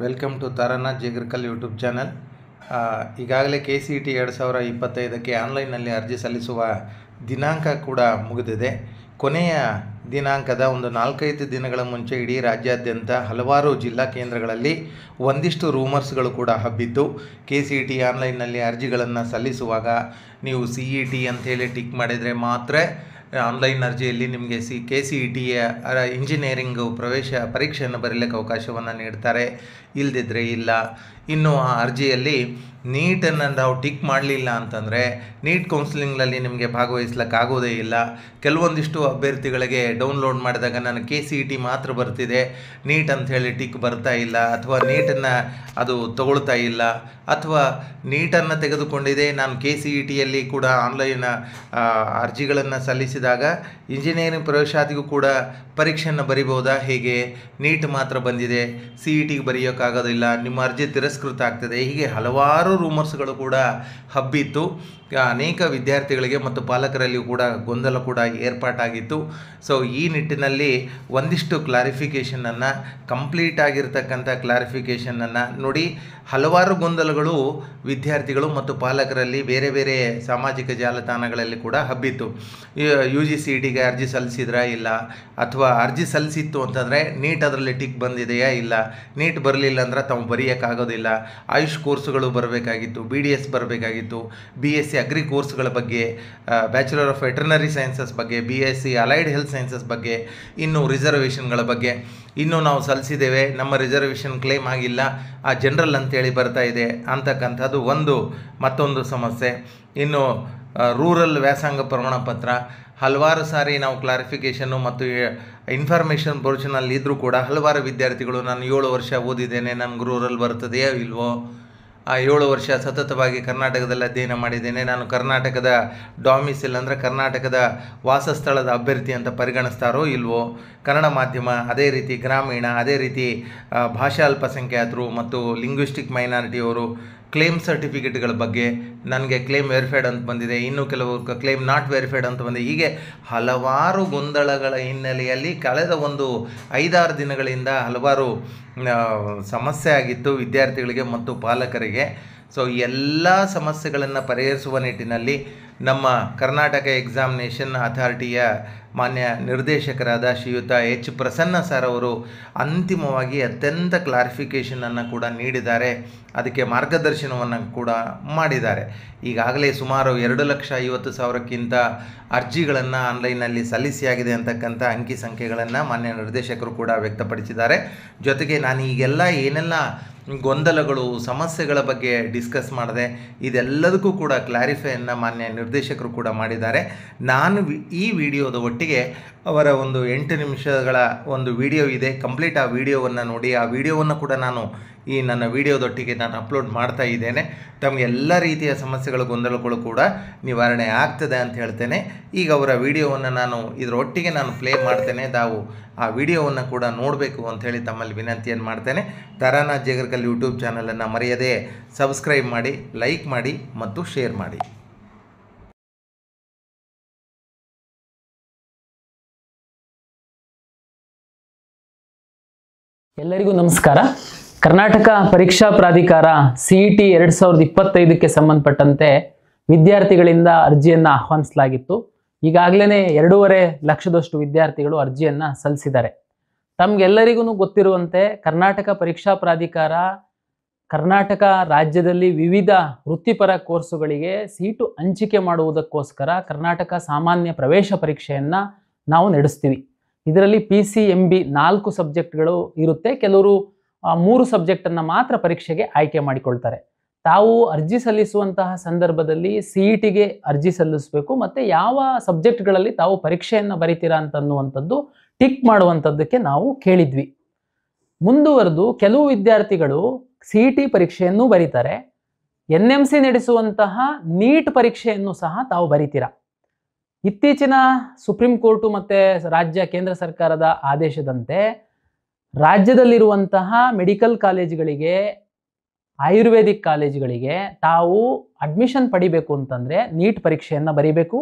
Welcome to Taranath Jegarkal YouTube channel. ಈಗಾಗಲೇ KCET 2025ಕ್ಕೆ ಆನ್ಲೈನ್ನಲ್ಲಿ ಅರ್ಜಿ ಸಲ್ಲಿಸುವ ದಿನಾಂಕ ಕೂಡ ಮುಗಿದಿದೆ. ಕೊನೆಯ ದಿನಾಂಕದ ಒಂದು 4-5 ದಿನಗಳ ಮುಂಚೆ ಇಡೀ ರಾಜ್ಯಾದ್ಯಂತ ಹಲವಾರು ಜಿಲ್ಲಾ ಕೇಂದ್ರಗಳಲ್ಲಿ ಒಂದಿಷ್ಟು ರೂಮರ್ಸ್ಗಳು ಕೂಡ ಹಬ್ಬಿತ್ತು. KCET ಆನ್ಲೈನ್ನಲ್ಲಿ ಅರ್ಜಿಗಳನ್ನು ಸಲ್ಲಿಸುವಾಗ ನೀವು CET ಅಂಥೇಳಿ ಟಿಕ್ ಮಾಡಿದರೆ ಮಾತ್ರ ಆನ್ಲೈನ್ ಅರ್ಜಿಯಲ್ಲಿ ನಿಮಗೆ KCETಯ ಇಂಜಿನಿಯರಿಂಗ್ ಪ್ರವೇಶ ಪರೀಕ್ಷೆಯನ್ನು ಬರೀಲಿಕ್ಕೆ ಅವಕಾಶವನ್ನು ನೀಡ್ತಾರೆ, ಇಲ್ಲದಿದ್ದರೆ ಇಲ್ಲ. ಇನ್ನು ಆ ಅರ್ಜಿಯಲ್ಲಿ ನೀಟನ್ನು ನಾವು ಟಿಕ್ ಮಾಡಲಿಲ್ಲ ಅಂತಂದರೆ ನೀಟ್ ಕೌನ್ಸಿಲಿಂಗ್ನಲ್ಲಿ ನಿಮಗೆ ಭಾಗವಹಿಸ್ಲಿಕ್ಕಾಗೋದೇ ಇಲ್ಲ. ಕೆಲವೊಂದಿಷ್ಟು ಅಭ್ಯರ್ಥಿಗಳಿಗೆ ಡೌನ್ಲೋಡ್ ಮಾಡಿದಾಗ ನಾನು KCET ಮಾತ್ರ ಬರ್ತಿದೆ, ನೀಟ್ ಅಂಥೇಳಿ ಟಿಕ್ ಬರ್ತಾ ಇಲ್ಲ, ಅಥವಾ ನೀಟನ್ನು ಅದು ತಗೊಳ್ತಾ ಇಲ್ಲ, ಅಥವಾ ನೀಟನ್ನು ತೆಗೆದುಕೊಂಡಿದೆ ನಾನು KCETಯಲ್ಲಿ ಕೂಡ ಆನ್ಲೈನ್ ಅರ್ಜಿಗಳನ್ನು ಸಲ್ಲಿಸಿದಾಗ ಇಂಜಿನಿಯರಿಂಗ್ ಪ್ರವೇಶಾತಿಗೂ ಕೂಡ ಪರೀಕ್ಷೆಯನ್ನು ಬರಿಬೋದಾ, ಹೇಗೆ ನೀಟ್ ಮಾತ್ರ ಬಂದಿದೆ CETಗೆ ಬರೆಯೋಕ್ಕಾಗೋದಿಲ್ಲ, ನಿಮ್ಮ ಅರ್ಜಿ ತಿರಸ್ಕೃತ ಆಗ್ತದೆ, ಹೀಗೆ ಹಲವಾರು ರೂಮರ್ಸ್ಗಳು ಕೂಡ ಹಬ್ಬಿತ್ತು. ಅನೇಕ ವಿದ್ಯಾರ್ಥಿಗಳಿಗೆ ಮತ್ತು ಪಾಲಕರಲ್ಲಿಯೂ ಕೂಡ ಗೊಂದಲ ಕೂಡ ಏರ್ಪಾಟಾಗಿತ್ತು. ಸೊ ಈ ನಿಟ್ಟಿನಲ್ಲಿ ಒಂದಿಷ್ಟು ಕ್ಲಾರಿಫಿಕೇಷನನ್ನು, ಕಂಪ್ಲೀಟ್ ಆಗಿರ್ತಕ್ಕಂಥ ಕ್ಲಾರಿಫಿಕೇಷನನ್ನು ನೋಡಿ. ಹಲವಾರು ಗೊಂದಲಗಳು ವಿದ್ಯಾರ್ಥಿಗಳು ಮತ್ತು ಪಾಲಕರಲ್ಲಿ ಬೇರೆ ಬೇರೆ ಸಾಮಾಜಿಕ ಜಾಲತಾಣಗಳಲ್ಲಿ ಕೂಡ ಹಬ್ಬಿತ್ತು. UGCETಗೆ ಅರ್ಜಿ ಸಲ್ಲಿಸಿದ್ರಾ ಇಲ್ಲ, ಅಥವಾ ಅರ್ಜಿ ಸಲ್ಲಿಸಿತ್ತು ಅಂತಂದರೆ ನೀಟ್ ಅದರಲ್ಲಿ ಟಿಕ್ ಬಂದಿದೆಯಾ ಇಲ್ಲ, ನೀಟ್ ಬರಲಿಲ್ಲ ಅಂದ್ರೆ ತಾವು ಬರೆಯೋಕ್ಕಾಗೋದಿಲ್ಲ, ಆಯುಷ್ ಕೋರ್ಸುಗಳು ಬರಬೇಕಾಗಿತ್ತು, BDS ಬರಬೇಕಾಗಿತ್ತು, BSc ಅಗ್ರಿ ಕೋರ್ಸ್ಗಳ ಬಗ್ಗೆ, ಬ್ಯಾಚುಲರ್ ಆಫ್ ವೆಟರ್ನರಿ ಸೈನ್ಸಸ್ ಬಗ್ಗೆ, BSc ಅಲೈಡ್ ಹೆಲ್ತ್ ಸೈನ್ಸಸ್ ಬಗ್ಗೆ, ಇನ್ನು ರಿಸರ್ವೇಷನ್ಗಳ ಬಗ್ಗೆ ಇನ್ನೂ ನಾವು ಸಲ್ಲಿಸಿದ್ದೇವೆ, ನಮ್ಮ ರಿಸರ್ವೇಷನ್ ಕ್ಲೇಮ್ ಆಗಿಲ್ಲ, ಆ ಜನರಲ್ ಅಂತೇಳಿ ಬರ್ತಾ ಇದೆ ಅಂತಕ್ಕಂಥದ್ದು ಮತ್ತೊಂದು ಸಮಸ್ಯೆ. ಇನ್ನು ರೂರಲ್ ವ್ಯಾಸಂಗ ಪ್ರಮಾಣ ಪತ್ರ ಹಲವಾರು ಸಾರಿ ನಾವು ಕ್ಲಾರಿಫಿಕೇಷನ್ನು ಮತ್ತು ಇನ್ಫಾರ್ಮೇಷನ್ ಪೋರ್ಷನಲ್ಲಿ ಇದ್ದರೂ ಕೂಡ ಹಲವಾರು ವಿದ್ಯಾರ್ಥಿಗಳು ನಾನು 7 ವರ್ಷ ಓದಿದ್ದೇನೆ, ನನಗೆ ರೂರಲ್ ಬರ್ತದೆಯೋ ಇಲ್ವೋ, 7 ವರ್ಷ ಸತತವಾಗಿ ಕರ್ನಾಟಕದಲ್ಲಿ ಅಧ್ಯಯನ ಮಾಡಿದ್ದೇನೆ, ನಾನು ಕರ್ನಾಟಕದ ಡಾಮಿಸಿಲ್ ಅಂದರೆ ಕರ್ನಾಟಕದ ವಾಸಸ್ಥಳದ ಅಭ್ಯರ್ಥಿ ಅಂತ ಪರಿಗಣಿಸ್ತಾರೋ ಇಲ್ವೋ, ಕನ್ನಡ ಮಾಧ್ಯಮ, ಅದೇ ರೀತಿ ಗ್ರಾಮೀಣ, ಅದೇ ರೀತಿ ಭಾಷಾ ಅಲ್ಪಸಂಖ್ಯಾತರು ಮತ್ತು ಲಿಂಗ್ವಿಸ್ಟಿಕ್ ಮೈನಾರಿಟಿಯವರು ಕ್ಲೇಮ್ ಸರ್ಟಿಫಿಕೇಟ್ಗಳ ಬಗ್ಗೆ ನನಗೆ ಕ್ಲೇಮ್ ವೆರಿಫೈಡ್ ಅಂತ ಬಂದಿದೆ, ಇನ್ನು ಕೆಲವು ಕ್ಲೇಮ್ ನಾಟ್ ವೆರಿಫೈಡ್ ಅಂತ ಬಂದಿದೆ. ಹೀಗೆ ಹಲವಾರು ಗೊಂದಲಗಳ ಹಿನ್ನೆಲೆಯಲ್ಲಿ ಕಳೆದ ಒಂದು 5-6 ದಿನಗಳಿಂದ ಹಲವಾರು ಸಮಸ್ಯೆ ಆಗಿತ್ತು ವಿದ್ಯಾರ್ಥಿಗಳಿಗೆ ಮತ್ತು ಪಾಲಕರಿಗೆ. ಸೊ ಎಲ್ಲ ಸಮಸ್ಯೆಗಳನ್ನು ಪರಿಹರಿಸುವ ನಿಟ್ಟಿನಲ್ಲಿ ನಮ್ಮ ಕರ್ನಾಟಕ ಎಕ್ಸಾಮಿನೇಷನ್ ಅಥಾರಿಟಿಯ ಮಾನ್ಯ ನಿರ್ದೇಶಕರಾದ ಶ್ರೀಯುತ H. ಪ್ರಸನ್ನ ಸರ್ ಅವರು ಅಂತಿಮವಾಗಿ ಅತ್ಯಂತ ಕ್ಲಾರಿಫಿಕೇಷನನ್ನು ಕೂಡ ನೀಡಿದ್ದಾರೆ, ಅದಕ್ಕೆ ಮಾರ್ಗದರ್ಶನವನ್ನು ಕೂಡ ಮಾಡಿದ್ದಾರೆ. ಈಗಾಗಲೇ ಸುಮಾರು 2,50,000ಕ್ಕಿಂತ ಅರ್ಜಿಗಳನ್ನು ಆನ್ಲೈನಲ್ಲಿ ಸಲ್ಲಿಸಿಯಾಗಿದೆ ಅಂತಕ್ಕಂಥ ಅಂಕಿ ಸಂಖ್ಯೆಗಳನ್ನು ಮಾನ್ಯ ನಿರ್ದೇಶಕರು ಕೂಡ ವ್ಯಕ್ತಪಡಿಸಿದ್ದಾರೆ. ಜೊತೆಗೆ ನಾನು ಈಗೆಲ್ಲ ಏನೆಲ್ಲ ಗೊಂದಲಗಳು ಸಮಸ್ಯೆಗಳ ಬಗ್ಗೆ ಡಿಸ್ಕಸ್ ಮಾಡಿದೆ, ಇದೆಲ್ಲದಕ್ಕೂ ಕೂಡ ಕ್ಲಾರಿಫೈಯನ್ನು ಮಾನ್ಯ ನಿರ್ದೇಶಕರು ಕೂಡ ಮಾಡಿದ್ದಾರೆ. ನಾನು ಈ ವಿಡಿಯೋದ ಒಟ್ಟಿಗೆ ಅವರ ಒಂದು 8 ನಿಮಿಷಗಳ ಒಂದು ವಿಡಿಯೋ ಇದೆ, ಕಂಪ್ಲೀಟ್ ಆ ವಿಡಿಯೋವನ್ನು ನೋಡಿ. ಆ ವಿಡಿಯೋವನ್ನು ಕೂಡ ನಾನು ಈ ನನ್ನ ವಿಡಿಯೋದೊಟ್ಟಿಗೆ ನಾನು ಅಪ್ಲೋಡ್ ಮಾಡ್ತಾ ಇದ್ದೇನೆ. ತಮಗೆ ಎಲ್ಲ ರೀತಿಯ ಸಮಸ್ಯೆಗಳು ಗೊಂದಲಗಳು ಕೂಡ ನಿವಾರಣೆ ಆಗ್ತದೆ ಅಂತ ಹೇಳ್ತೇನೆ. ಈಗ ಅವರ ವಿಡಿಯೋವನ್ನು ಇದರೊಟ್ಟಿಗೆ ನಾನು ಪ್ಲೇ ಮಾಡ್ತೇನೆ, ತಾವು ಆ ವಿಡಿಯೋವನ್ನು ಕೂಡ ನೋಡಬೇಕು ಅಂಥೇಳಿ ತಮ್ಮಲ್ಲಿ ವಿನಂತಿಯನ್ನು ಮಾಡ್ತೇನೆ. ತಾರಾನಾಥ್ ಜೇಗರ್ಕಲ್ ಯೂಟ್ಯೂಬ್ ಚಾನಲನ್ನು ಮರೆಯದೆ ಸಬ್ಸ್ಕ್ರೈಬ್ ಮಾಡಿ, ಲೈಕ್ ಮಾಡಿ ಮತ್ತು ಶೇರ್ ಮಾಡಿ. ಎಲ್ಲರಿಗೂ ನಮಸ್ಕಾರ. ಕರ್ನಾಟಕ ಪರೀಕ್ಷಾ ಪ್ರಾಧಿಕಾರ CET 2025ಕ್ಕೆ ಸಂಬಂಧಪಟ್ಟಂತೆ ವಿದ್ಯಾರ್ಥಿಗಳಿಂದ ಅರ್ಜಿಯನ್ನು ಆಹ್ವಾನಿಸಲಾಗಿತ್ತು. ಈಗಾಗಲೇ 2.5 ಲಕ್ಷದಷ್ಟು ವಿದ್ಯಾರ್ಥಿಗಳು ಅರ್ಜಿಯನ್ನು ಸಲ್ಲಿಸಿದ್ದಾರೆ. ತಮಗೆಲ್ಲರಿಗೂ ಗೊತ್ತಿರುವಂತೆ ಕರ್ನಾಟಕ ಪರೀಕ್ಷಾ ಪ್ರಾಧಿಕಾರ ಕರ್ನಾಟಕ ರಾಜ್ಯದಲ್ಲಿ ವಿವಿಧ ವೃತ್ತಿಪರ ಕೋರ್ಸುಗಳಿಗೆ ಸೀಟು ಹಂಚಿಕೆ ಮಾಡುವುದಕ್ಕೋಸ್ಕರ ಕರ್ನಾಟಕ ಸಾಮಾನ್ಯ ಪ್ರವೇಶ ಪರೀಕ್ಷೆಯನ್ನು ನಾವು ನಡೆಸ್ತೀವಿ. ಇದರಲ್ಲಿ PCMB 4 ಸಬ್ಜೆಕ್ಟ್ಗಳು ಇರುತ್ತೆ. ಕೆಲವರು 3 ಸಬ್ಜೆಕ್ಟನ್ನು ಮಾತ್ರ ಪರೀಕ್ಷೆಗೆ ಆಯ್ಕೆ ಮಾಡಿಕೊಳ್ತಾರೆ. ತಾವು ಅರ್ಜಿ ಸಲ್ಲಿಸುವಂತಹ ಸಂದರ್ಭದಲ್ಲಿ CETಗೆ ಅರ್ಜಿ ಸಲ್ಲಿಸಬೇಕು, ಮತ್ತು ಯಾವ ಸಬ್ಜೆಕ್ಟ್ಗಳಲ್ಲಿ ತಾವು ಪರೀಕ್ಷೆಯನ್ನು ಬರಿತೀರಾ ಅಂತನ್ನುವಂಥದ್ದು ಟಿಕ್ ಮಾಡುವಂಥದ್ದಕ್ಕೆ ನಾವು ಕೇಳಿದ್ವಿ. ಮುಂದುವರೆದು ಕೆಲವು ವಿದ್ಯಾರ್ಥಿಗಳು CET ಪರೀಕ್ಷೆಯನ್ನು ಬರೀತಾರೆ, NMC ನಡೆಸುವಂತಹ ನೀಟ್ ಪರೀಕ್ಷೆಯನ್ನು ಸಹ ತಾವು ಬರಿತೀರಾ. ಇತ್ತೀಚಿನ ಸುಪ್ರೀಂ ಕೋರ್ಟು ಮತ್ತು ರಾಜ್ಯ ಕೇಂದ್ರ ಸರ್ಕಾರದ ಆದೇಶದಂತೆ ರಾಜ್ಯದಲ್ಲಿರುವಂತಹ ಮೆಡಿಕಲ್ ಕಾಲೇಜುಗಳಿಗೆ, ಆಯುರ್ವೇದಿಕ್ ಕಾಲೇಜುಗಳಿಗೆ ತಾವು ಅಡ್ಮಿಷನ್ ಪಡಿಬೇಕು ಅಂತಂದರೆ ನೀಟ್ ಪರೀಕ್ಷೆಯನ್ನು ಬರೀಬೇಕು,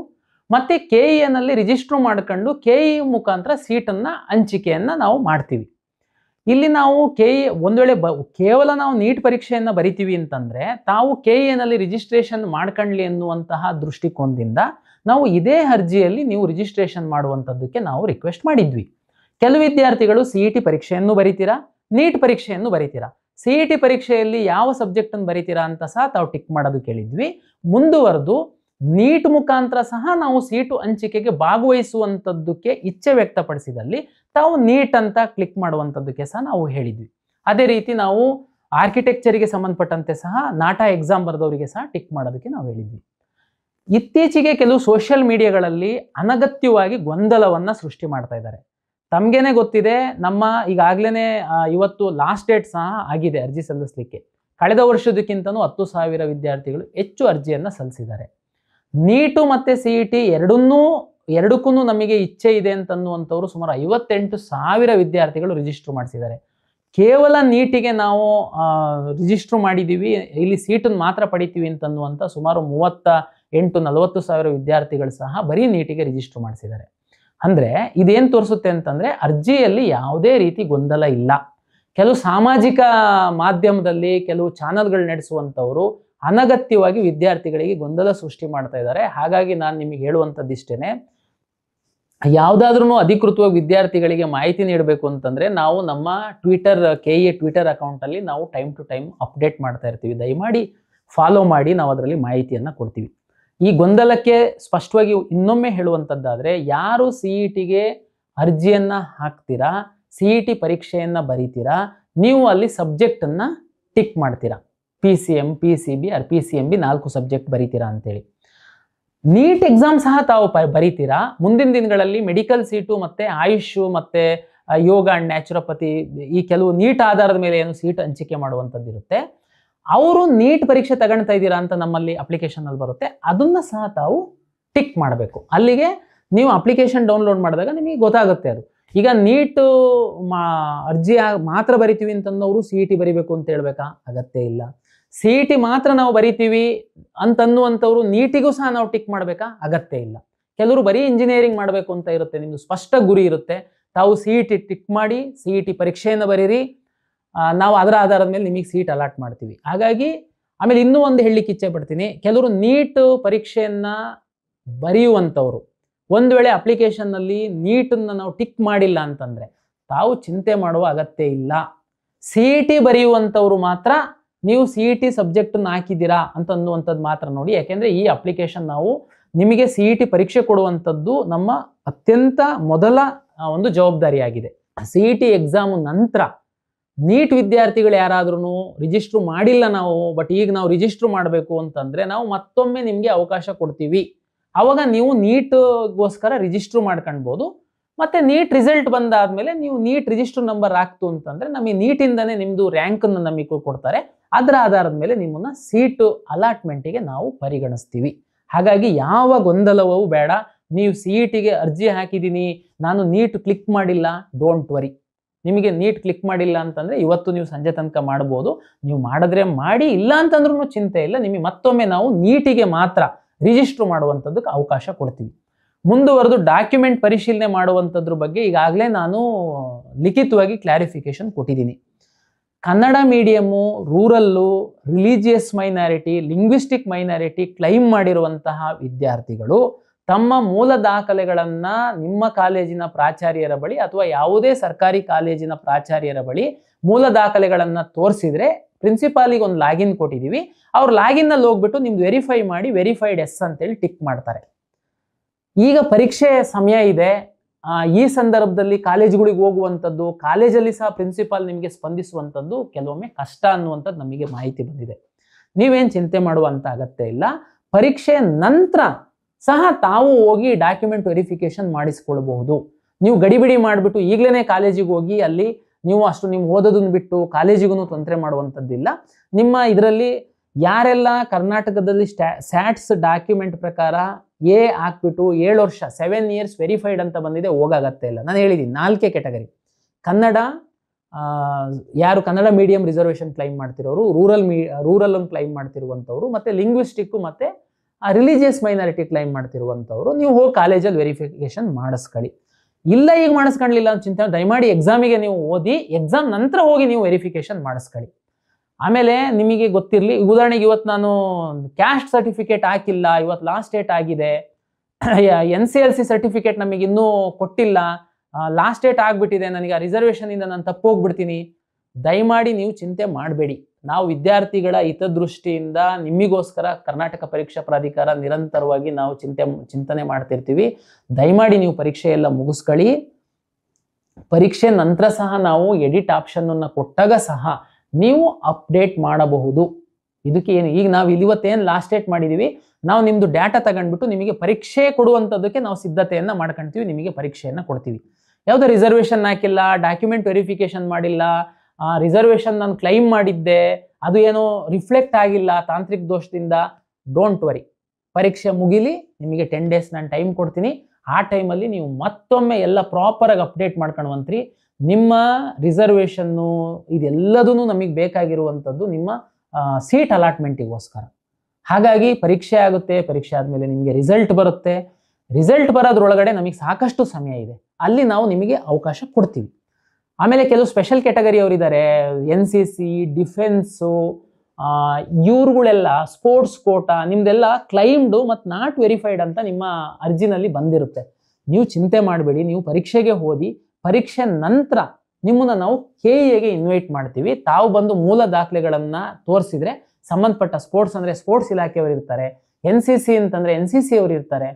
ಮತ್ತು KEನಲ್ಲಿ ರಿಜಿಸ್ಟ್ರ್ ಮಾಡ್ಕೊಂಡು KE ಮುಖಾಂತರ ಸೀಟನ್ನು ಹಂಚಿಕೆಯನ್ನು ನಾವು ಮಾಡ್ತೀವಿ. ಇಲ್ಲಿ ನಾವು ಒಂದು ವೇಳೆ ಕೇವಲ ನಾವು ನೀಟ್ ಪರೀಕ್ಷೆಯನ್ನು ಬರಿತೀವಿ ಅಂತಂದ್ರೆ ತಾವು KEನಲ್ಲಿ ರಿಜಿಸ್ಟ್ರೇಷನ್ ಮಾಡ್ಕೊಳ್ಳಿ ಎನ್ನುವಂತಹ ದೃಷ್ಟಿಕೋನದಿಂದ ನಾವು ಇದೇ ಅರ್ಜಿಯಲ್ಲಿ ನೀವು ರಿಜಿಸ್ಟ್ರೇಷನ್ ಮಾಡುವಂಥದ್ದಕ್ಕೆ ನಾವು ರಿಕ್ವೆಸ್ಟ್ ಮಾಡಿದ್ವಿ. ಕೆಲವು ವಿದ್ಯಾರ್ಥಿಗಳು CET ಪರೀಕ್ಷೆಯನ್ನು ಬರಿತೀರಾ, ನೀಟ್ ಪರೀಕ್ಷೆಯನ್ನು ಬರಿತೀರಾ. CET ಪರೀಕ್ಷೆಯಲ್ಲಿ ಯಾವ ಸಬ್ಜೆಕ್ಟ್ ಅನ್ನು ಬರಿತೀರಾ ಅಂತ ಸಹ ತಾವು ಟಿಕ್ ಮಾಡೋದು ಕೇಳಿದ್ವಿ. ಮುಂದುವರೆದು ನೀಟ್ ಮುಖಾಂತರ ಸಹ ನಾವು ಸೀಟು ಹಂಚಿಕೆಗೆ ಭಾಗವಹಿಸುವಂಥದ್ದಕ್ಕೆ ಇಚ್ಛೆ ವ್ಯಕ್ತಪಡಿಸಿದಲ್ಲಿ ತಾವು ನೀಟ್ ಅಂತ ಕ್ಲಿಕ್ ಮಾಡುವಂಥದ್ದಕ್ಕೆ ಸಹ ನಾವು ಹೇಳಿದ್ವಿ. ಅದೇ ರೀತಿ ನಾವು ಆರ್ಕಿಟೆಕ್ಚರಿಗೆ ಸಂಬಂಧಪಟ್ಟಂತೆ ಸಹ ನಾಟಾ ಎಕ್ಸಾಮ್ ಬರೆದವರಿಗೆ ಸಹ ಟಿಕ್ ಮಾಡೋದಕ್ಕೆ ನಾವು ಹೇಳಿದ್ವಿ. ಇತ್ತೀಚೆಗೆ ಕೆಲವು ಸೋಷಿಯಲ್ ಮೀಡಿಯಾಗಳಲ್ಲಿ ಅನಗತ್ಯವಾಗಿ ಗೊಂದಲವನ್ನು ಸೃಷ್ಟಿ ಮಾಡ್ತಾ ಇದ್ದಾರೆ. ತಮಗೇನೆ ಗೊತ್ತಿದೆ, ನಮ್ಮ ಈಗಾಗಲೇ ಇವತ್ತು ಲಾಸ್ಟ್ ಡೇಟ್ ಸಹ ಆಗಿದೆ ಅರ್ಜಿ ಸಲ್ಲಿಸಲಿಕ್ಕೆ. ಕಳೆದ ವರ್ಷದಕ್ಕಿಂತನೂ 10,000 ವಿದ್ಯಾರ್ಥಿಗಳು ಹೆಚ್ಚು ಅರ್ಜಿಯನ್ನು ಸಲ್ಲಿಸಿದ್ದಾರೆ. ನೀಟು ಮತ್ತು CET ಎರಡಕ್ಕೂ ನಮಗೆ ಇಚ್ಛೆ ಇದೆ ಅಂತನ್ನುವಂಥವ್ರು ಸುಮಾರು 58,000 ವಿದ್ಯಾರ್ಥಿಗಳು ರಿಜಿಸ್ಟರ್ ಮಾಡಿಸಿದ್ದಾರೆ. ಕೇವಲ ನೀಟಿಗೆ ನಾವು ರಿಜಿಸ್ಟರ್ ಮಾಡಿದ್ದೀವಿ, ಇಲ್ಲಿ ಸೀಟನ್ನು ಮಾತ್ರ ಪಡಿತೀವಿ ಅಂತನ್ನುವಂಥ ಸುಮಾರು 38,000-40,000 ವಿದ್ಯಾರ್ಥಿಗಳು ಸಹ ಬರೀ ನೀಟಿಗೆ ರಿಜಿಸ್ಟರ್ ಮಾಡಿಸಿದ್ದಾರೆ. ಅಂದರೆ ಇದೇನು ತೋರಿಸುತ್ತೆ ಅಂತಂದರೆ ಅರ್ಜಿಯಲ್ಲಿ ಯಾವುದೇ ರೀತಿ ಗೊಂದಲ ಇಲ್ಲ. ಕೆಲವು ಸಾಮಾಜಿಕ ಮಾಧ್ಯಮದಲ್ಲಿ ಕೆಲವು ಚಾನಲ್ಗಳು ನಡೆಸುವಂಥವರು ಅನಗತ್ಯವಾಗಿ ವಿದ್ಯಾರ್ಥಿಗಳಿಗೆ ಗೊಂದಲ ಸೃಷ್ಟಿ ಮಾಡ್ತಾ ಇದ್ದಾರೆ. ಹಾಗಾಗಿ ನಾನು ನಿಮಗೆ ಹೇಳುವಂಥದ್ದು ಇಷ್ಟೇ, ಯಾವುದಾದ್ರೂ ಅಧಿಕೃತವಾಗಿ ವಿದ್ಯಾರ್ಥಿಗಳಿಗೆ ಮಾಹಿತಿ ನೀಡಬೇಕು ಅಂತಂದರೆ ನಾವು ನಮ್ಮ KE ಟ್ವಿಟರ್ ಅಕೌಂಟಲ್ಲಿ ನಾವು ಟೈಮ್ ಟು ಟೈಮ್ ಅಪ್ಡೇಟ್ ಮಾಡ್ತಾ ಇರ್ತೀವಿ. ದಯಮಾಡಿ ಫಾಲೋ ಮಾಡಿ, ನಾವು ಅದರಲ್ಲಿ ಮಾಹಿತಿಯನ್ನು ಕೊಡ್ತೀವಿ. ಈ ಗೊಂದಲಕ್ಕೆ ಸ್ಪಷ್ಟವಾಗಿ ಇನ್ನೊಮ್ಮೆ ಹೇಳುವಂಥದ್ದಾದರೆ, ಯಾರು CETಗೆ ಅರ್ಜಿಯನ್ನು ಹಾಕ್ತೀರಾ, CET ಪರೀಕ್ಷೆಯನ್ನು ಬರೀತೀರಾ, ನೀವು ಅಲ್ಲಿ ಸಬ್ಜೆಕ್ಟನ್ನು ಟಿಕ್ ಮಾಡ್ತೀರಾ. PCM, PCB or PCMB 4 subject ಬರೀತೀರಾ ಅಂತೇಳಿ. ನೀಟ್ ಎಕ್ಸಾಮ್ ಸಹ ತಾವು ಬರೀತೀರಾ. ಮುಂದಿನ ದಿನಗಳಲ್ಲಿ ಮೆಡಿಕಲ್ ಸೀಟು ಮತ್ತು ಆಯುಷು ಮತ್ತು ಯೋಗ ಆ್ಯಂಡ್ ನ್ಯಾಚುರೋಪತಿ ಈ ಕೆಲವು ನೀಟ್ ಆಧಾರದ ಮೇಲೆ ಏನು ಸೀಟ್ ಹಂಚಿಕೆ ಮಾಡುವಂಥದ್ದು ಇರುತ್ತೆ, ಅವರು ನೀಟ್ ಪರೀಕ್ಷೆ ತಗೊಳ್ತಾ ಇದ್ದೀರಾ ಅಂತ ನಮ್ಮಲ್ಲಿ ಅಪ್ಲಿಕೇಶನಲ್ಲಿ ಬರುತ್ತೆ. ಅದನ್ನು ಸಹ ತಾವು ಟಿಕ್ ಮಾಡಬೇಕು. ಅಲ್ಲಿಗೆ ನೀವು ಅಪ್ಲಿಕೇಶನ್ ಡೌನ್ಲೋಡ್ ಮಾಡಿದಾಗ ನಿಮಗೆ ಗೊತ್ತಾಗುತ್ತೆ ಅದು. ಈಗ ನೀಟು ಅರ್ಜಿ ಮಾತ್ರ ಬರಿತೀವಿ ಅಂತಂದವರು CET ಬರಿಬೇಕು ಅಂತ ಹೇಳ್ಬೇಕಾ? ಅಗತ್ಯ ಇಲ್ಲ. CET ಮಾತ್ರ ನಾವು ಬರಿತೀವಿ ಅಂತನ್ನುವಂಥವ್ರು ನೀಟಿಗೂ ಸಹ ನಾವು ಟಿಕ್ ಮಾಡಬೇಕಾ? ಅಗತ್ಯ ಇಲ್ಲ. ಕೆಲವರು ಬರೀ ಇಂಜಿನಿಯರಿಂಗ್ ಮಾಡಬೇಕು ಅಂತ ಇರುತ್ತೆ, ನಿಮ್ಮದು ಸ್ಪಷ್ಟ ಗುರಿ ಇರುತ್ತೆ, ತಾವು CET ಟಿಕ್ ಮಾಡಿ CET ಪರೀಕ್ಷೆಯನ್ನು ಬರೀರಿ, ನಾವು ಅದರ ಆಧಾರದ ಮೇಲೆ ನಿಮಗೆ ಸೀಟ್ ಅಲಾಟ್ ಮಾಡ್ತೀವಿ. ಹಾಗಾಗಿ ಆಮೇಲೆ ಇನ್ನೂ ಒಂದು ಹೇಳಲಿಕ್ಕೆ ಇಚ್ಛೆ ಪಡ್ತೀನಿ, ಕೆಲವರು ನೀಟ್ ಪರೀಕ್ಷೆಯನ್ನು ಬರೆಯುವಂಥವ್ರು ಒಂದು ವೇಳೆ ಅಪ್ಲಿಕೇಶನ್ನಲ್ಲಿ ನೀಟನ್ನು ನಾವು ಟಿಕ್ ಮಾಡಿಲ್ಲ ಅಂತಂದರೆ ತಾವು ಚಿಂತೆ ಮಾಡುವ ಅಗತ್ಯ ಇಲ್ಲ. CET ಬರೆಯುವಂಥವ್ರು ಮಾತ್ರ ನೀವು CET ಸಬ್ಜೆಕ್ಟನ್ನು ಹಾಕಿದ್ದೀರಾ ಅಂತನ್ನುವಂಥದ್ದು ಮಾತ್ರ ನೋಡಿ. ಯಾಕೆಂದರೆ ಈ ಅಪ್ಲಿಕೇಶನ್ ನಾವು ನಿಮಗೆ CET ಪರೀಕ್ಷೆ ಕೊಡುವಂಥದ್ದು ನಮ್ಮ ಅತ್ಯಂತ ಮೊದಲ ಒಂದು ಜವಾಬ್ದಾರಿಯಾಗಿದೆ. CET ಎಕ್ಸಾಮು ನಂತರ ನೀಟ್ ವಿದ್ಯಾರ್ಥಿಗಳು ಯಾರಾದ್ರೂ ರಿಜಿಸ್ಟ್ರು ಮಾಡಿಲ್ಲ ನಾವು, ಬಟ್ ಈಗ ನಾವು ರಿಜಿಸ್ಟ್ರು ಮಾಡಬೇಕು ಅಂತಂದರೆ ನಾವು ಮತ್ತೊಮ್ಮೆ ನಿಮಗೆ ಅವಕಾಶ ಕೊಡ್ತೀವಿ. ಆವಾಗ ನೀವು ನೀಟ್ಗೋಸ್ಕರ ರಿಜಿಸ್ಟ್ರು ಮಾಡ್ಕೊಳ್ಬೋದು. ಮತ್ತು ನೀಟ್ ರಿಸಲ್ಟ್ ಬಂದಾದಮೇಲೆ ನೀವು ನೀಟ್ ರಿಜಿಸ್ಟರ್ ನಂಬರ್ ಆಗ್ತು ಅಂತಂದರೆ ನಮಗೆ ನೀಟಿಂದನೇ ನಿಮ್ಮದು ರ್ಯಾಂಕನ್ನು ನಮಗೆ ಕೊಡ್ತಾರೆ. ಅದರ ಆಧಾರದ ಮೇಲೆ ನಿಮ್ಮನ್ನು ಸೀಟು ಅಲಾಟ್ಮೆಂಟಿಗೆ ನಾವು ಪರಿಗಣಿಸ್ತೀವಿ. ಹಾಗಾಗಿ ಯಾವ ಗೊಂದಲವೂ ಬೇಡ. ನೀವು CETಗೆ ಅರ್ಜಿ ಹಾಕಿದ್ದೀನಿ, ನಾನು ನೀಟ್ ಕ್ಲಿಕ್ ಮಾಡಿಲ್ಲ, ಡೋಂಟ್ ವರಿ. ನಿಮಗೆ ನೀಟ್ ಕ್ಲಿಕ್ ಮಾಡಿಲ್ಲ ಅಂತಂದರೆ ಇವತ್ತು ನೀವು ಸಂಜೆ ತನಕ ಮಾಡ್ಬೋದು. ನೀವು ಮಾಡಿದ್ರೆ ಮಾಡಿ, ಇಲ್ಲ ಅಂತಂದ್ರೂ ಚಿಂತೆ ಇಲ್ಲ. ನಿಮಗೆ ಮತ್ತೊಮ್ಮೆ ನಾವು ನೀಟಿಗೆ ಮಾತ್ರ ರಿಜಿಸ್ಟ್ರು ಮಾಡುವಂಥದ್ದಕ್ಕೆ ಅವಕಾಶ ಕೊಡ್ತೀವಿ. ಮುಂದುವರೆದು ಡಾಕ್ಯುಮೆಂಟ್ ಪರಿಶೀಲನೆ ಮಾಡುವಂಥದ್ರ ಬಗ್ಗೆ ಈಗಾಗಲೇ ನಾನು ಲಿಖಿತವಾಗಿ ಕ್ಲಾರಿಫಿಕೇಶನ್ ಕೊಟ್ಟಿದ್ದೀನಿ. Kannada medium, rural, religious minority, linguistic minority claim ಮಾಡಿರುವಂತಹ ವಿದ್ಯಾರ್ಥಿಗಳು ತಮ್ಮ ಮೂಲ ದಾಖಲೆಗಳನ್ನು ನಿಮ್ಮ ಕಾಲೇಜಿನ ಪ್ರಾಚಾರ್ಯರ ಬಳಿ ಅಥವಾ ಯಾವುದೇ ಸರ್ಕಾರಿ ಕಾಲೇಜಿನ ಪ್ರಾಚಾರ್ಯರ ಬಳಿ ಮೂಲ ದಾಖಲೆಗಳನ್ನು ತೋರಿಸಿದ್ರೆ ಪ್ರಿನ್ಸಿಪಾಲಿಗೆ ಒಂದು ಲಾಗಿನ್ ಕೊಟ್ಟಿದ್ದೀವಿ. ಅವ್ರು ಲಾಗಿನ್ನಲ್ಲಿ ಹೋಗ್ಬಿಟ್ಟು ನಿಮ್ದು ವೆರಿಫೈ ಮಾಡಿ ವೆರಿಫೈಡ್ ಎಸ್ ಅಂತೇಳಿ ಟಿಕ್ ಮಾಡ್ತಾರೆ. ಈಗ ಪರೀಕ್ಷೆ ಸಮಯ ಇದೆ. ಈ ಸಂದರ್ಭದಲ್ಲಿ ಕಾಲೇಜುಗಳಿಗೆ ಹೋಗುವಂಥದ್ದು, ಕಾಲೇಜಲ್ಲಿ ಸಹ ಪ್ರಿನ್ಸಿಪಾಲ್ ನಿಮಗೆ ಸ್ಪಂದಿಸುವಂಥದ್ದು ಕೆಲವೊಮ್ಮೆ ಕಷ್ಟ ಅನ್ನುವಂಥದ್ದು ನಮಗೆ ಮಾಹಿತಿ ಬಂದಿದೆ. ನೀವೇನು ಚಿಂತೆ ಮಾಡುವಂಥ ಅಗತ್ಯ ಇಲ್ಲ. ಪರೀಕ್ಷೆ ನಂತರ ಸಹ ತಾವು ಹೋಗಿ ಡಾಕ್ಯುಮೆಂಟ್ ವೆರಿಫಿಕೇಶನ್ ಮಾಡಿಸ್ಕೊಳ್ಬಹುದು. ನೀವು ಗಡಿಬಿಡಿ ಮಾಡಿಬಿಟ್ಟು ಈಗಲೇ ಕಾಲೇಜಿಗೆ ಹೋಗಿ ಅಲ್ಲಿ ನೀವು ನಿಮ್ಮ ಓದೋದನ್ನು ಬಿಟ್ಟು ಕಾಲೇಜಿಗೂ ತೊಂದರೆ ಮಾಡುವಂಥದ್ದಿಲ್ಲ. ನಿಮ್ಮ ಇದರಲ್ಲಿ ಯಾರೆಲ್ಲ ಕರ್ನಾಟಕದಲ್ಲಿ ಸ್ಯಾಟ್ಸ್ ಡಾಕ್ಯುಮೆಂಟ್ ಪ್ರಕಾರ ಎ ಹಾಕ್ಬಿಟ್ಟು 7 ವರ್ಷ 7 years ವೆರಿಫೈಡ್ ಅಂತ ಬಂದಿದೆ, ಹೋಗಾಗತ್ತೆ ಇಲ್ಲ. ನಾನು ಹೇಳಿದ್ದೀನಿ 4 ಕ್ಯಾಟಗರಿ. ಕನ್ನಡ, ಯಾರು ಕನ್ನಡ ಮೀಡಿಯಂ ರಿಸರ್ವೇಷನ್ ಕ್ಲೈಮ್ ಮಾಡ್ತಿರೋರು, ರೂರಲ್ ಕ್ಲೈಮ್ ಮಾಡ್ತಿರುವಂಥವ್ರು, ಮತ್ತು ಲಿಂಗ್ವಿಸ್ಟಿಕ್ಕು ಮತ್ತು ರಿಲಿಜಿಯಸ್ ಮೈನಾರಿಟಿ ಕ್ಲೈಮ್ ಮಾಡ್ತಿರುವಂಥವ್ರು ನೀವು ಹೋಗಿ ಕಾಲೇಜಲ್ಲಿ ವೆರಿಫಿಕೇಶನ್ ಮಾಡಿಸ್ಕೊಳ್ಳಿ. ಇಲ್ಲ ಈಗ ಮಾಡಿಸ್ಕೊಳ್ಳಿಲ್ಲ ಅಂತ ಚಿಂತೆ ದಯಮಾಡಿ ಎಕ್ಸಾಮಿಗೆ ನೀವು ಓದಿ ಎಕ್ಸಾಮ್ ನಂತರ ಹೋಗಿ ನೀವು ವೆರಿಫಿಕೇಶನ್ ಮಾಡಿಸ್ಕೊಳ್ಳಿ. ಆಮೇಲೆ ನಿಮಗೆ ಗೊತ್ತಿರಲಿ, ಉದಾಹರಣೆಗೆ ಇವತ್ತು ನಾನು ಕ್ಯಾಸ್ಟ್ ಸರ್ಟಿಫಿಕೇಟ್ ಹಾಕಿಲ್ಲ, ಇವತ್ತು ಲಾಸ್ಟ್ ಡೇಟ್ ಆಗಿದೆ, NCLC ಸರ್ಟಿಫಿಕೇಟ್ ನಮಗೆ ಇನ್ನೂ ಕೊಟ್ಟಿಲ್ಲ, ಲಾಸ್ಟ್ ಡೇಟ್ ಆಗಿಬಿಟ್ಟಿದೆ, ನನಗೆ ಆ ರಿಸರ್ವೇಷನಿಂದ ನಾನು ತಪ್ಪೋಗ್ಬಿಡ್ತೀನಿ. ದಯಮಾಡಿ ನೀವು ಚಿಂತೆ ಮಾಡಬೇಡಿ. ನಾವು ವಿದ್ಯಾರ್ಥಿಗಳ ಹಿತದೃಷ್ಟಿಯಿಂದ ನಿಮಗೋಸ್ಕರ ಕರ್ನಾಟಕ ಪರೀಕ್ಷಾ ಪ್ರಾಧಿಕಾರ ನಿರಂತರವಾಗಿ ನಾವು ಚಿಂತನೆ ಮಾಡ್ತಿರ್ತೀವಿ. ದಯಮಾಡಿ ನೀವು ಪರೀಕ್ಷೆ ಎಲ್ಲ ಮುಗಿಸ್ಕೊಳ್ಳಿ. ಪರೀಕ್ಷೆ ನಂತರ ಸಹ ನಾವು ಎಡಿಟ್ ಆಪ್ಷನ್ ಕೊಟ್ಟಾಗ ಸಹ ನೀವು ಅಪ್ಡೇಟ್ ಮಾಡಬಹುದು. ಇದಕ್ಕೆ ಏನು, ಈಗ ನಾವು ಇವತ್ತೇನು ಲಾಸ್ಟ್ ಡೇಟ್ ಮಾಡಿದ್ದೀವಿ, ನಾವು ನಿಮ್ಮದು ಡಾಟಾ ತಗೊಂಡ್ಬಿಟ್ಟು ನಿಮಗೆ ಪರೀಕ್ಷೆ ಕೊಡುವಂಥದ್ದಕ್ಕೆ ನಾವು ಸಿದ್ಧತೆಯನ್ನು ಮಾಡ್ಕೊಳ್ತೀವಿ, ನಿಮಗೆ ಪರೀಕ್ಷೆಯನ್ನು ಕೊಡ್ತೀವಿ. ಯಾವುದೋ ರಿಸರ್ವೇಷನ್ ಹಾಕಿಲ್ಲ, ಡಾಕ್ಯುಮೆಂಟ್ ವೆರಿಫಿಕೇಶನ್ ಮಾಡಿಲ್ಲ, ರಿಸರ್ವೇಷನ್ ನಾನು ಕ್ಲೈಮ್ ಮಾಡಿದ್ದೆ, ಅದು ಏನೋ ರಿಫ್ಲೆಕ್ಟ್ ಆಗಿಲ್ಲ ತಾಂತ್ರಿಕ ದೋಷದಿಂದ, ಡೋಂಟ್ ವರಿ. ಪರೀಕ್ಷೆ ಮುಗಿಲಿ, ನಿಮಗೆ 10 days ನಾನು ಟೈಮ್ ಕೊಡ್ತೀನಿ. ಆ ಟೈಮಲ್ಲಿ ನೀವು ಮತ್ತೊಮ್ಮೆ ಎಲ್ಲ ಪ್ರಾಪರಾಗಿ ಅಪ್ಡೇಟ್ ಮಾಡ್ಕೊಳುವಂತ್ರಿ. ನಿಮ್ಮ ರಿಸರ್ವೇಷನ್ನು ಇದೆಲ್ಲದೂ ನಮಗೆ ಬೇಕಾಗಿರುವಂಥದ್ದು ನಿಮ್ಮ ಸೀಟ್ ಅಲಾಟ್ಮೆಂಟಿಗೋಸ್ಕರ. ಹಾಗಾಗಿ ಪರೀಕ್ಷೆ ಆಗುತ್ತೆ, ಪರೀಕ್ಷೆ ಆದಮೇಲೆ ನಿಮಗೆ ರಿಸಲ್ಟ್ ಬರುತ್ತೆ. ರಿಸಲ್ಟ್ ಬರೋದ್ರೊಳಗಡೆ ನಮಗೆ ಸಾಕಷ್ಟು ಸಮಯ ಇದೆ, ಅಲ್ಲಿ ನಾವು ನಿಮಗೆ ಅವಕಾಶ ಕೊಡ್ತೀವಿ. ಆಮೇಲೆ ಕೆಲವು ಸ್ಪೆಷಲ್ ಕ್ಯಾಟಗರಿ ಅವರಿದ್ದಾರೆ, NCC, ಡಿಫೆನ್ಸು, ಇವ್ರುಗಳೆಲ್ಲ ಸ್ಪೋರ್ಟ್ಸ್ ಕೋಟಾ, ನಿಮ್ದೆಲ್ಲ ಕ್ಲೈಮ್ಡು ಮತ್ತು ನಾಟ್ ವೆರಿಫೈಡ್ ಅಂತ ನಿಮ್ಮ ಅರ್ಜಿನಲ್ಲಿ ಬಂದಿರುತ್ತೆ. ನೀವು ಚಿಂತೆ ಮಾಡಬೇಡಿ, ನೀವು ಪರೀಕ್ಷೆಗೆ ಓದಿ, ಪರೀಕ್ಷೆ ನಂತರ ನಿಮ್ಮನ್ನು ನಾವು KEAಗೆ ಇನ್ವೈಟ್ ಮಾಡ್ತೀವಿ. ತಾವು ಬಂದು ಮೂಲ ದಾಖಲೆಗಳನ್ನು ತೋರಿಸಿದ್ರೆ ಸಂಬಂಧಪಟ್ಟ ಸ್ಪೋರ್ಟ್ಸ್ ಅಂದರೆ ಸ್ಪೋರ್ಟ್ಸ್ ಇಲಾಖೆಯವರು ಇರ್ತಾರೆ, NCC ಅಂತಂದರೆ NCC ಅವರು ಇರ್ತಾರೆ,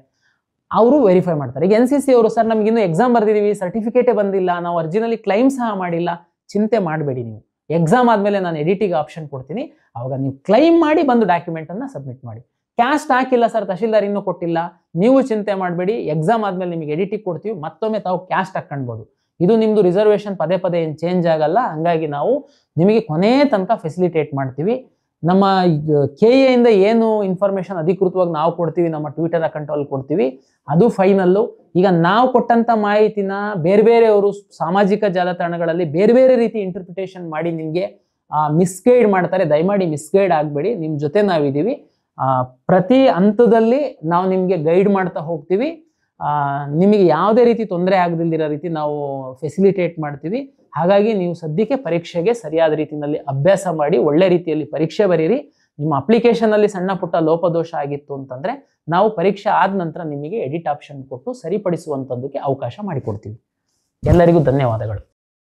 ಅವರು ವೆರಿಫೈ ಮಾಡ್ತಾರೆ. ಈಗ NCC ಅವರು, ಸರ್ ನಮಗಿನ್ನೂ ಎಕ್ಸಾಮ್ ಬರ್ದಿದ್ದೀವಿ, ಸರ್ಟಿಫಿಕೇಟೇ ಬಂದಿಲ್ಲ, ನಾವು ಅರ್ಜಿನಲ್ಲಿ ಕ್ಲೈಮ್ ಸಹ ಮಾಡಿಲ್ಲ. ಚಿಂತೆ ಮಾಡಬೇಡಿ, ನೀವು ಎಕ್ಸಾಮ್ ಆದಮೇಲೆ ನಾನು ಎಡಿಟಿಗೆ ಆಪ್ಷನ್ ಕೊಡ್ತೀನಿ, ಆವಾಗ ನೀವು ಕ್ಲೈಮ್ ಮಾಡಿ ಬಂದು ಡಾಕ್ಯುಮೆಂಟನ್ನು ಸಬ್ಮಿಟ್ ಮಾಡಿ. ಕ್ಯಾಸ್ಟ್ ಹಾಕಿಲ್ಲ ಸರ್, ತಹಶೀಲ್ದಾರ್ ಇನ್ನೂ ಕೊಟ್ಟಿಲ್ಲ, ನೀವು ಚಿಂತೆ ಮಾಡಬೇಡಿ, ಎಕ್ಸಾಮ್ ಆದಮೇಲೆ ನಿಮಗೆ ಎಡಿಟಿಗೆ ಕೊಡ್ತೀವಿ, ಮತ್ತೊಮ್ಮೆ ತಾವು ಕ್ಯಾಸ್ಟ್ ಹಾಕ್ಕೊಳ್ಬೋದು. ಇದು ನಿಮ್ಮದು ರಿಸರ್ವೇಷನ್ ಪದೇ ಪದೇ ಏನು ಚೇಂಜ್ ಆಗಲ್ಲ. ಹಂಗಾಗಿ ನಾವು ನಿಮಗೆ ಕೊನೆ ತನಕ ಫೆಸಿಲಿಟೇಟ್ ಮಾಡ್ತೀವಿ. ನಮ್ಮ KEAಯಿಂದ ಏನು ಇನ್ಫಾರ್ಮೇಷನ್ ಅಧಿಕೃತವಾಗಿ ನಾವು ಕೊಡ್ತೀವಿ, ನಮ್ಮ ಟ್ವಿಟರ್ ಅಕೌಂಟಲ್ಲಿ ಕೊಡ್ತೀವಿ, ಅದು ಫೈನಲ್ಲು. ಈಗ ನಾವು ಕೊಟ್ಟಂಥ ಮಾಹಿತಿನ ಬೇರೆ ಬೇರೆಯವರು ಸಾಮಾಜಿಕ ಜಾಲತಾಣಗಳಲ್ಲಿ ಬೇರೆ ಬೇರೆ ರೀತಿ ಇಂಟರ್ಪ್ರಿಟೇಷನ್ ಮಾಡಿ ನಿಮಗೆ ಮಿಸ್ಗೈಡ್ ಮಾಡ್ತಾರೆ. ದಯಮಾಡಿ ಮಿಸ್ಗೈಡ್ ಆಗಬೇಡಿ, ನಿಮ್ಮ ಜೊತೆ ನಾವಿದ್ದೀವಿ. ಪ್ರತಿ ಹಂತದಲ್ಲಿ ನಾವು ನಿಮಗೆ ಗೈಡ್ ಮಾಡ್ತಾ ಹೋಗ್ತೀವಿ. ನಿಮಗೆ ಯಾವುದೇ ರೀತಿ ತೊಂದರೆ ಆಗದಿಲ್ದಿರೋ ರೀತಿ ನಾವು ಫೆಸಿಲಿಟೇಟ್ ಮಾಡ್ತೀವಿ. ಹಾಗಾಗಿ ನೀವು ಸದ್ಯಕ್ಕೆ ಪರೀಕ್ಷೆಗೆ ಸರಿಯಾದ ರೀತಿಯಲ್ಲಿ ಅಭ್ಯಾಸ ಮಾಡಿ ಒಳ್ಳೆ ರೀತಿಯಲ್ಲಿ ಪರೀಕ್ಷೆ ಬರೀರಿ. ನಿಮ್ಮ ಅಪ್ಲಿಕೇಶನಲ್ಲಿ ಸಣ್ಣ ಪುಟ್ಟ ಲೋಪದೋಷ ಆಗಿತ್ತು ಅಂತಂದರೆ ನಾವು ಪರೀಕ್ಷೆ ಆದ ನಂತರ ನಿಮಗೆ ಎಡಿಟ್ ಆಪ್ಷನ್ ಕೊಟ್ಟು ಸರಿಪಡಿಸುವಂಥದ್ದಕ್ಕೆ ಅವಕಾಶ ಮಾಡಿಕೊಡ್ತೀವಿ. ಎಲ್ಲರಿಗೂ ಧನ್ಯವಾದಗಳು.